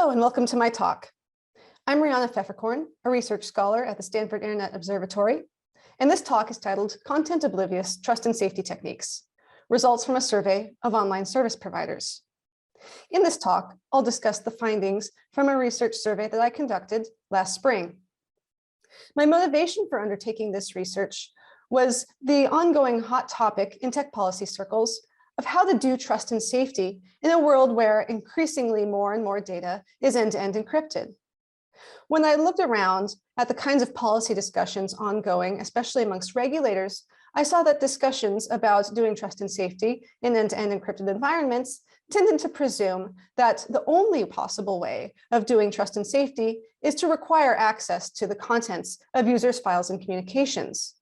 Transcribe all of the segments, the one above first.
Hello and welcome to my talk. I'm Riana Pfefferkorn, a research scholar at the Stanford Internet Observatory, and this talk is titled Content-Oblivious Trust and Safety Techniques, Results from a Survey of Online Service Providers. In this talk, I'll discuss the findings from a research survey that I conducted last spring. My motivation for undertaking this research was the ongoing hot topic in tech policy circles of how to do trust and safety in a world where increasingly more and more data is end-to-end encrypted. When I looked around at the kinds of policy discussions ongoing, especially amongst regulators, I saw that discussions about doing trust and safety in end-to-end encrypted environments tended to presume that the only possible way of doing trust and safety is to require access to the contents of users' files and communications.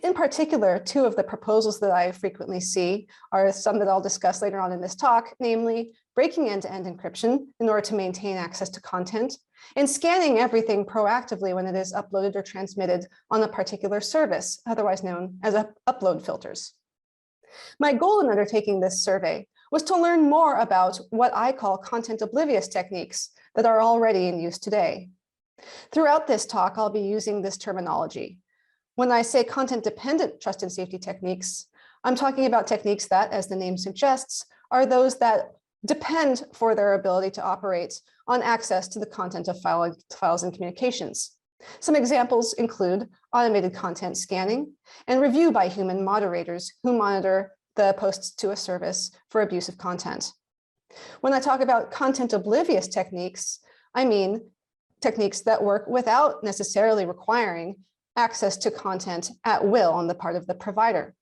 In particular, two of the proposals that I frequently see are some that I'll discuss later on in this talk, namely breaking end-to-end encryption in order to maintain access to content and scanning everything proactively when it is uploaded or transmitted on a particular service, otherwise known as upload filters. My goal in undertaking this survey was to learn more about what I call content-oblivious techniques that are already in use today. Throughout this talk, I'll be using this terminology. When I say content-dependent trust and safety techniques, I'm talking about techniques that, as the name suggests, are those that depend for their ability to operate on access to the content of files and communications. Some examples include automated content scanning and review by human moderators who monitor the posts to a service for abusive content. When I talk about content-oblivious techniques, I mean techniques that work without necessarily requiring access to content at will on the part of the provider.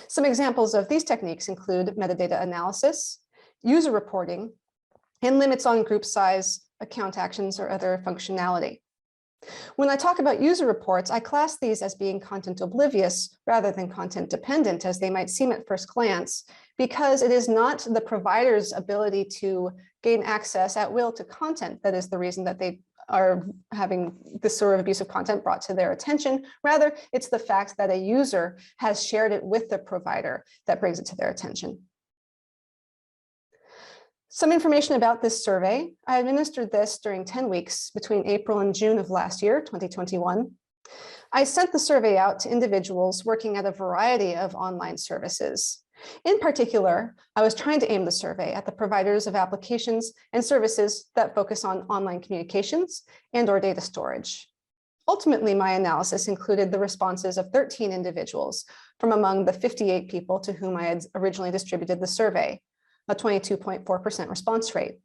Some examples of these techniques include metadata analysis, user reporting, and limits on group size, account actions, or other functionality. When I talk about user reports, I class these as being content oblivious rather than content dependent, as they might seem at first glance, because it is not the provider's ability to gain access at will to content that is the reason that they are having this sort of abusive content brought to their attention. Rather, it's the fact that a user has shared it with the provider that brings it to their attention. Some information about this survey. I administered this during 10 weeks between April and June of last year, 2021. I sent the survey out to individuals working at a variety of online services. In particular, I was trying to aim the survey at the providers of applications and services that focus on online communications and/or data storage. Ultimately, my analysis included the responses of 13 individuals from among the 58 people to whom I had originally distributed the survey, a 22.4% response rate.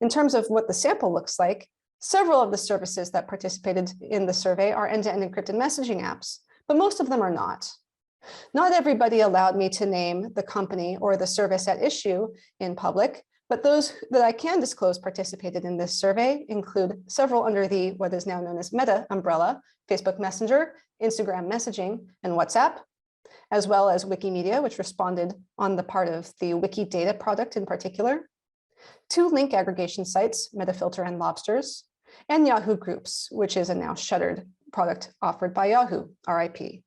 In terms of what the sample looks like, several of the services that participated in the survey are end-to-end encrypted messaging apps, but most of them are not. Not everybody allowed me to name the company or the service at issue in public, but those that I can disclose participated in this survey include several under the what is now known as Meta umbrella, Facebook Messenger, Instagram messaging, and WhatsApp, as well as Wikimedia, which responded on the part of the Wikidata product in particular, two link aggregation sites, Metafilter and Lobsters, and Yahoo Groups, which is a now shuttered product offered by Yahoo, RIP.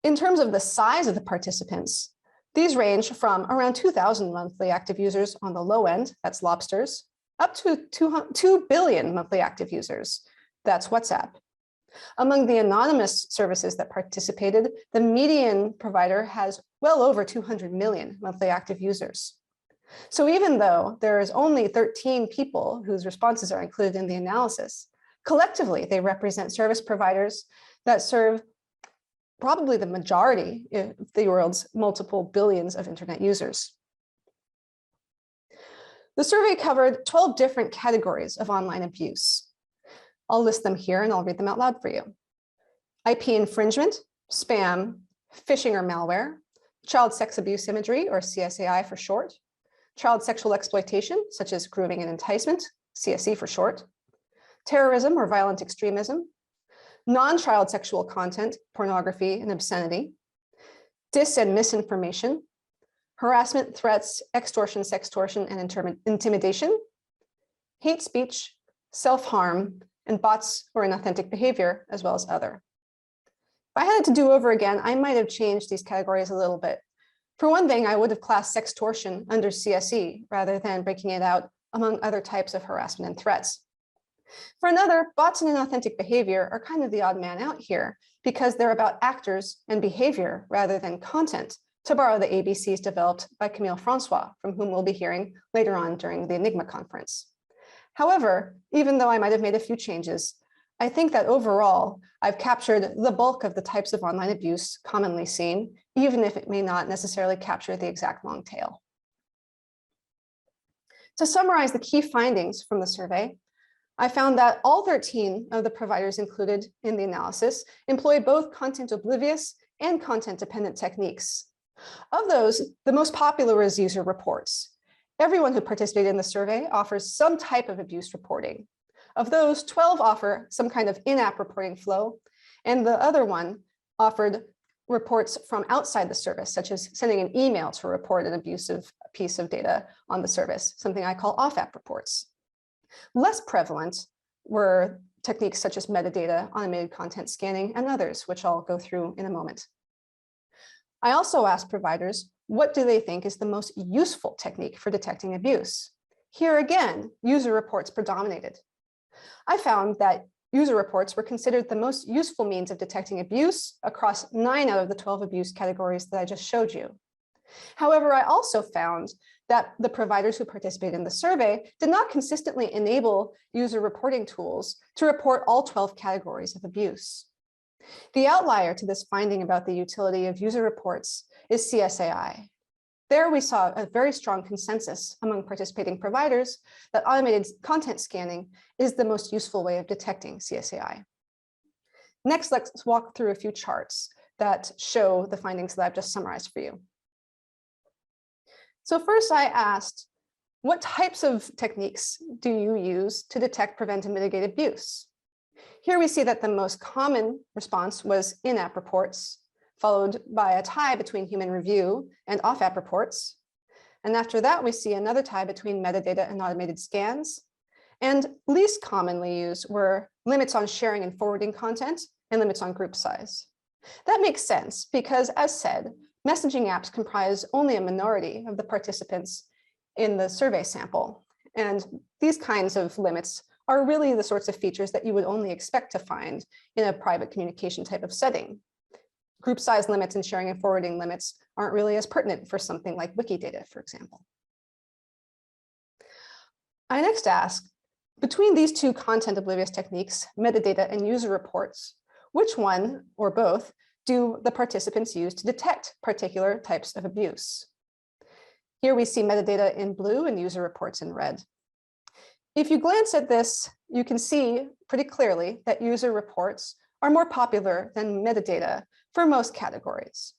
In terms of the size of the participants, these range from around 2,000 monthly active users on the low end, that's Lobsters, up to 2 billion monthly active users, that's WhatsApp. Among the anonymous services that participated, the median provider has well over 200 million monthly active users. So even though there is only 13 people whose responses are included in the analysis, collectively they represent service providers that serve probably the majority of the world's multiple billions of internet users. The survey covered 12 different categories of online abuse. I'll list them here and I'll read them out loud for you. IP infringement, spam, phishing or malware, child sex abuse imagery, or CSAI for short, child sexual exploitation, such as grooming and enticement, CSE for short, terrorism or violent extremism, non-child sexual content, pornography and obscenity, dis and misinformation, harassment, threats, extortion, sextortion, and intimidation, hate speech, self-harm, and bots or inauthentic behavior, as well as other. If I had it to do over again, I might have changed these categories a little bit. For one thing, I would have classed sextortion under CSE rather than breaking it out among other types of harassment and threats. For another, bots and inauthentic behavior are kind of the odd man out here because they're about actors and behavior rather than content, to borrow the ABCs developed by Camille Francois, from whom we'll be hearing later on during the Enigma conference. However, even though I might have made a few changes, I think that overall, I've captured the bulk of the types of online abuse commonly seen, even if it may not necessarily capture the exact long tail. To summarize the key findings from the survey, I found that all 13 of the providers included in the analysis employ both content-oblivious and content-dependent techniques. Of those, the most popular was user reports. Everyone who participated in the survey offers some type of abuse reporting. Of those, 12 offer some kind of in-app reporting flow, and the other one offered reports from outside the service, such as sending an email to report an abusive piece of data on the service, something I call off-app reports. Less prevalent were techniques such as metadata, automated content scanning, and others, which I'll go through in a moment. I also asked providers, what do they think is the most useful technique for detecting abuse? Here again, user reports predominated. I found that user reports were considered the most useful means of detecting abuse across 9 out of the 12 abuse categories that I just showed you. However, I also found that the providers who participated in the survey did not consistently enable user reporting tools to report all 12 categories of abuse. The outlier to this finding about the utility of user reports is CSAI. There we saw a very strong consensus among participating providers that automated content scanning is the most useful way of detecting CSAI. Next, let's walk through a few charts that show the findings that I've just summarized for you. So first I asked, what types of techniques do you use to detect, prevent, and mitigate abuse? Here we see that the most common response was in-app reports, followed by a tie between human review and off-app reports. And after that, we see another tie between metadata and automated scans. And least commonly used were limits on sharing and forwarding content and limits on group size. That makes sense because, as said, messaging apps comprise only a minority of the participants in the survey sample. And these kinds of limits are really the sorts of features that you would only expect to find in a private communication type of setting. Group size limits and sharing and forwarding limits aren't really as pertinent for something like Wikidata, for example. I next ask, between these two content-oblivious techniques, metadata and user reports, which one or both do the participants use to detect particular types of abuse? Here we see metadata in blue and user reports in red. If you glance at this, you can see pretty clearly that user reports are more popular than metadata for most categories.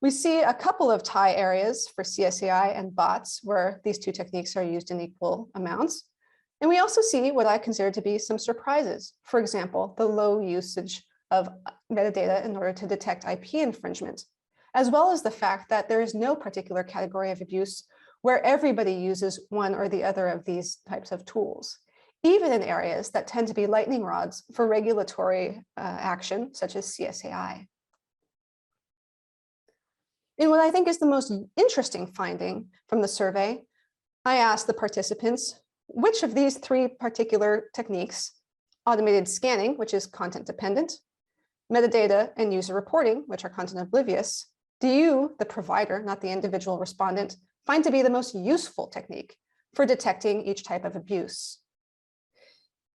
We see a couple of tie areas for CSAI and bots where these two techniques are used in equal amounts. And we also see what I consider to be some surprises. For example, the low usage of metadata in order to detect IP infringement, as well as the fact that there is no particular category of abuse where everybody uses one or the other of these types of tools, even in areas that tend to be lightning rods for regulatory action, such as CSAI. In what I think is the most interesting finding from the survey, I asked the participants, which of these 3 particular techniques, automated scanning, which is content dependent, metadata and user reporting, which are content oblivious, do you, the provider, not the individual respondent, find to be the most useful technique for detecting each type of abuse?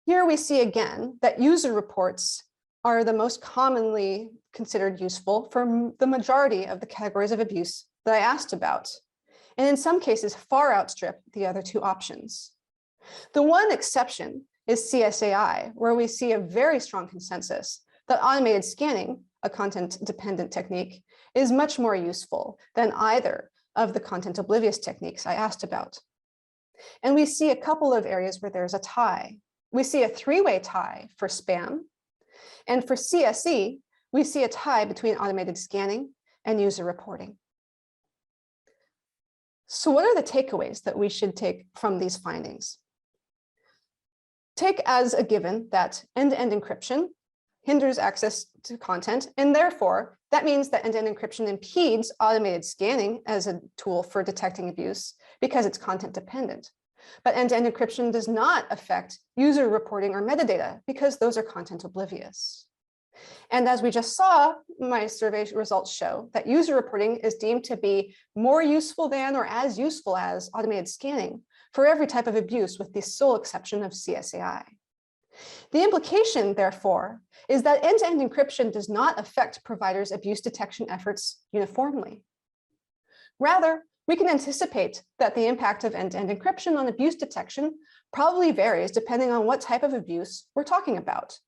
Here we see again that user reports are the most commonly considered useful for the majority of the categories of abuse that I asked about, and in some cases far outstrip the other 2 options. The one exception is CSAI, where we see a very strong consensus that automated scanning, a content-dependent technique, is much more useful than either of the content-oblivious techniques I asked about. And we see a couple of areas where there's a tie. We see a 3-way tie for spam. And for CSE, we see a tie between automated scanning and user reporting. So what are the takeaways that we should take from these findings? Take as a given that end-to-end encryption, hinders access to content, and therefore that means that end-to-end encryption impedes automated scanning as a tool for detecting abuse because it's content dependent. But end-to-end encryption does not affect user reporting or metadata because those are content oblivious. And as we just saw, my survey results show that user reporting is deemed to be more useful than or as useful as automated scanning for every type of abuse, with the sole exception of CSAI. The implication, therefore, is that end-to-end encryption does not affect providers' abuse detection efforts uniformly. Rather, we can anticipate that the impact of end-to-end encryption on abuse detection probably varies depending on what type of abuse we're talking about.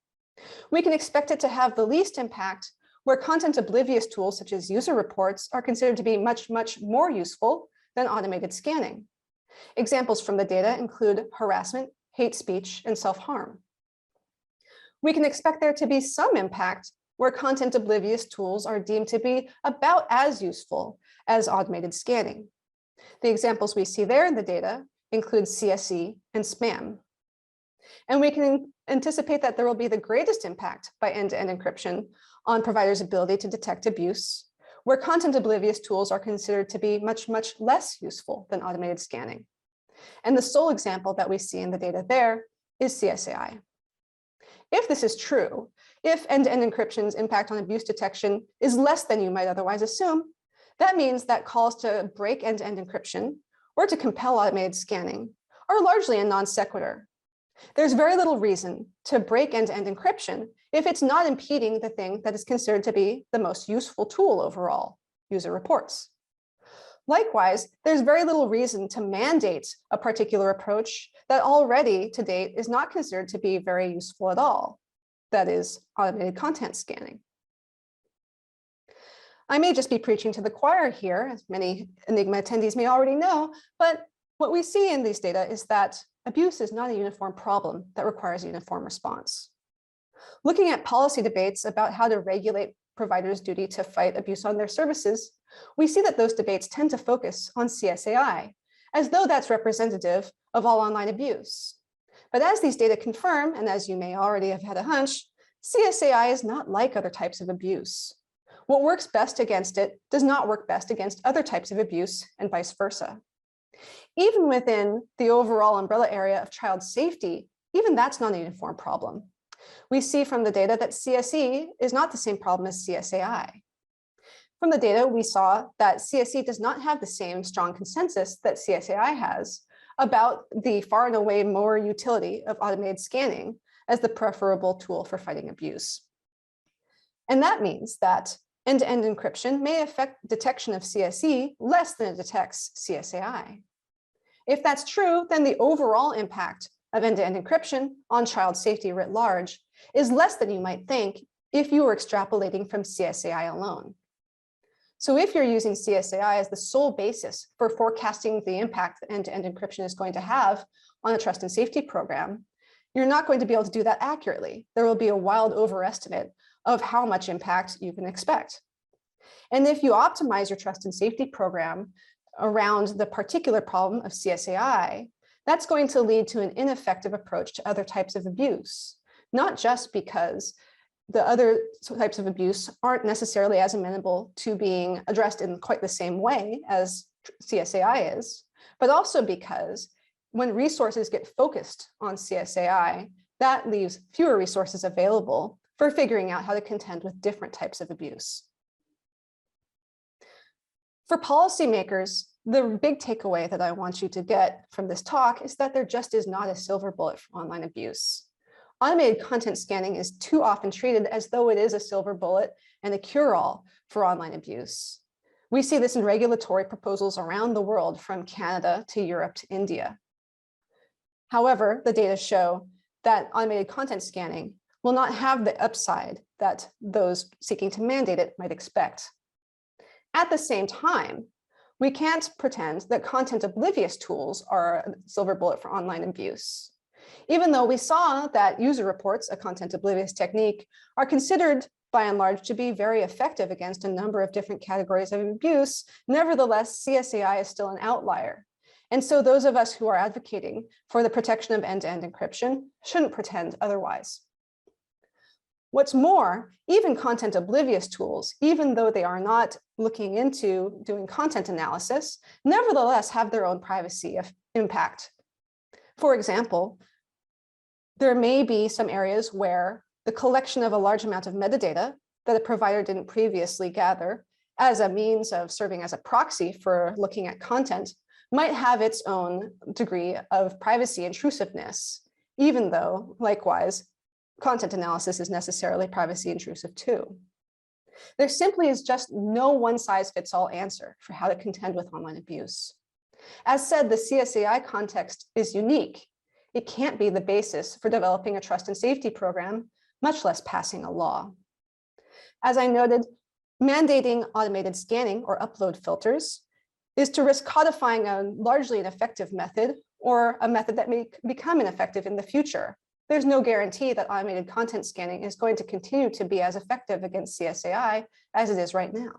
We can expect it to have the least impact where content-oblivious tools such as user reports are considered to be much, much more useful than automated scanning. Examples from the data include harassment, hate speech, and self-harm. We can expect there to be some impact where content-oblivious tools are deemed to be about as useful as automated scanning. The examples we see there in the data include CSE and spam. And we can anticipate that there will be the greatest impact by end-to-end encryption on providers' ability to detect abuse, where content-oblivious tools are considered to be much, much less useful than automated scanning. And the sole example that we see in the data there is CSAI. If this is true, if end-to-end encryption's impact on abuse detection is less than you might otherwise assume, that means that calls to break end-to-end encryption or to compel automated scanning are largely a non sequitur. There's very little reason to break end-to-end encryption if it's not impeding the thing that is considered to be the most useful tool overall, user reports. Likewise, there's very little reason to mandate a particular approach that already to date is not considered to be very useful at all, that is, automated content scanning. I may just be preaching to the choir here, as many Enigma attendees may already know, but what we see in these data is that abuse is not a uniform problem that requires a uniform response. Looking at policy debates about how to regulate providers' duty to fight abuse on their services, we see that those debates tend to focus on CSAI, as though that's representative of all online abuse. But as these data confirm, and as you may already have had a hunch, CSAI is not like other types of abuse. What works best against it does not work best against other types of abuse, and vice versa. Even within the overall umbrella area of child safety, even that's not a uniform problem. We see from the data that CSE is not the same problem as CSAI. From the data, we saw that CSE does not have the same strong consensus that CSAI has about the far and away more utility of automated scanning as the preferable tool for fighting abuse. And that means that end-to-end encryption may affect detection of CSE less than it detects CSAI. If that's true, then the overall impact of end-to-end encryption on child safety writ large is less than you might think if you were extrapolating from CSAI alone. So if you're using CSAI as the sole basis for forecasting the impact that end-to-end encryption is going to have on a trust and safety program, you're not going to be able to do that accurately. There will be a wild overestimate of how much impact you can expect. And if you optimize your trust and safety program around the particular problem of CSAI, that's going to lead to an ineffective approach to other types of abuse, not just because the other types of abuse aren't necessarily as amenable to being addressed in quite the same way as CSAI is, but also because when resources get focused on CSAI, that leaves fewer resources available for figuring out how to contend with different types of abuse. For policymakers, the big takeaway that I want you to get from this talk is that there just is not a silver bullet for online abuse. Automated content scanning is too often treated as though it is a silver bullet and a cure-all for online abuse. We see this in regulatory proposals around the world, from Canada to Europe to India. However, the data show that automated content scanning will not have the upside that those seeking to mandate it might expect. At the same time, we can't pretend that content-oblivious tools are a silver bullet for online abuse. Even though we saw that user reports, a content-oblivious technique, are considered by and large to be very effective against a number of different categories of abuse, nevertheless, CSAI is still an outlier. And so those of us who are advocating for the protection of end-to-end encryption shouldn't pretend otherwise. What's more, even content-oblivious tools, even though they are not looking into doing content analysis, nevertheless have their own privacy impact. For example, there may be some areas where the collection of a large amount of metadata that a provider didn't previously gather as a means of serving as a proxy for looking at content might have its own degree of privacy intrusiveness, even though, likewise, content analysis is necessarily privacy intrusive too. There simply is just no one-size-fits-all answer for how to contend with online abuse. As said, the CSAI context is unique. It can't be the basis for developing a trust and safety program, much less passing a law. As I noted, mandating automated scanning or upload filters is to risk codifying a largely ineffective method or a method that may become ineffective in the future. There's no guarantee that automated content scanning is going to continue to be as effective against CSAI as it is right now.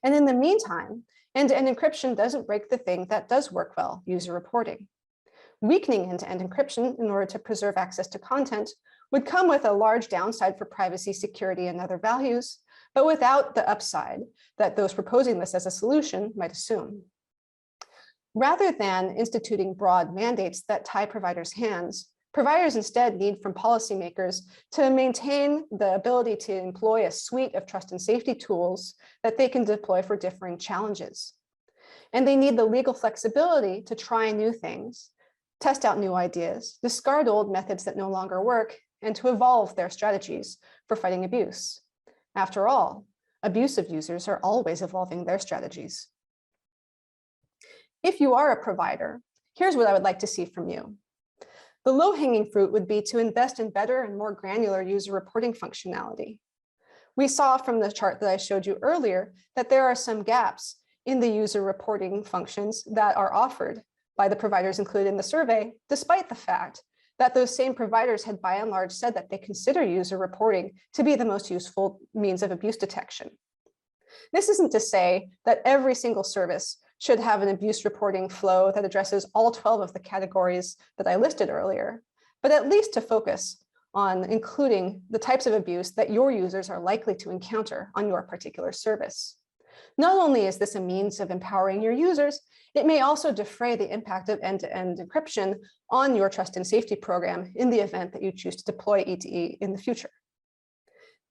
And in the meantime, end-to-end encryption doesn't break the thing that does work well, user reporting. Weakening end-to-end encryption in order to preserve access to content would come with a large downside for privacy, security, and other values, but without the upside that those proposing this as a solution might assume. Rather than instituting broad mandates that tie providers' hands, providers instead need from policymakers to maintain the ability to employ a suite of trust and safety tools that they can deploy for differing challenges. And they need the legal flexibility to try new things, test out new ideas, discard old methods that no longer work, and to evolve their strategies for fighting abuse. After all, abusive users are always evolving their strategies. If you are a provider, here's what I would like to see from you. The low-hanging fruit would be to invest in better and more granular user reporting functionality. We saw from the chart that I showed you earlier that there are some gaps in the user reporting functions that are offered by the providers included in the survey, despite the fact that those same providers had by and large said that they consider user reporting to be the most useful means of abuse detection. This isn't to say that every single service should have an abuse reporting flow that addresses all 12 of the categories that I listed earlier, but at least to focus on including the types of abuse that your users are likely to encounter on your particular service. Not only is this a means of empowering your users, it may also defray the impact of end-to-end encryption on your trust and safety program in the event that you choose to deploy E2E in the future.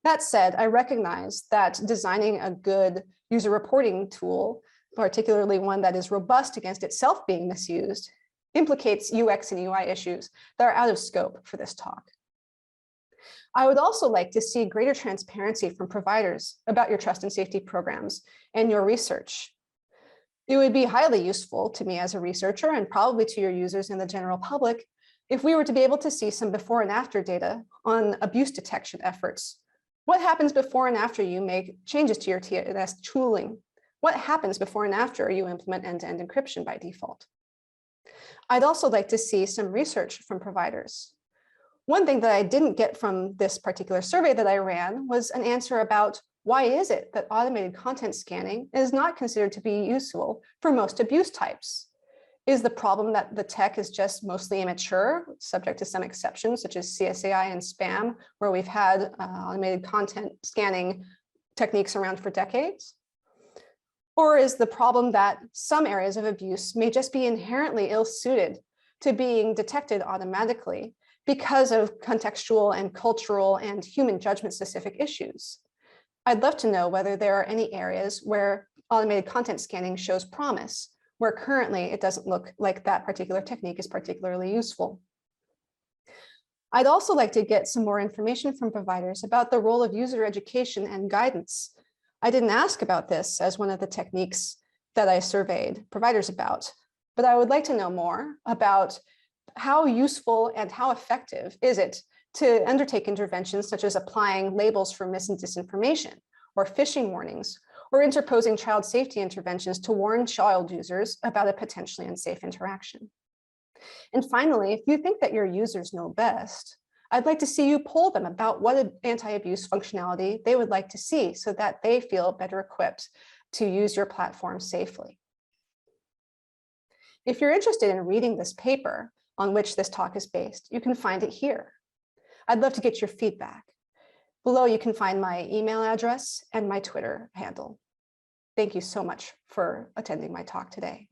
That said, I recognize that designing a good user reporting tool, particularly one that is robust against itself being misused, implicates UX and UI issues that are out of scope for this talk. I would also like to see greater transparency from providers about your trust and safety programs and your research. It would be highly useful to me as a researcher and probably to your users in the general public if we were to be able to see some before and after data on abuse detection efforts. What happens before and after you make changes to your TNS tooling? What happens before and after you implement end-to-end encryption by default? I'd also like to see some research from providers. One thing that I didn't get from this particular survey that I ran was an answer about why is it that automated content scanning is not considered to be useful for most abuse types? Is the problem that the tech is just mostly immature, subject to some exceptions, such as CSAI and spam, where we've had automated content scanning techniques around for decades? Or is the problem that some areas of abuse may just be inherently ill-suited to being detected automatically because of contextual and cultural and human judgment-specific issues? I'd love to know whether there are any areas where automated content scanning shows promise, where currently it doesn't look like that particular technique is particularly useful. I'd also like to get some more information from providers about the role of user education and guidance. I didn't ask about this as one of the techniques that I surveyed providers about, but I would like to know more about how useful and how effective is it to undertake interventions such as applying labels for mis and disinformation, or phishing warnings, or interposing child safety interventions to warn child users about a potentially unsafe interaction. And finally, if you think that your users know best, I'd like to see you poll them about what anti-abuse functionality they would like to see so that they feel better equipped to use your platform safely. If you're interested in reading this paper on which this talk is based, you can find it here. I'd love to get your feedback. Below, you can find my email address and my Twitter handle. Thank you so much for attending my talk today.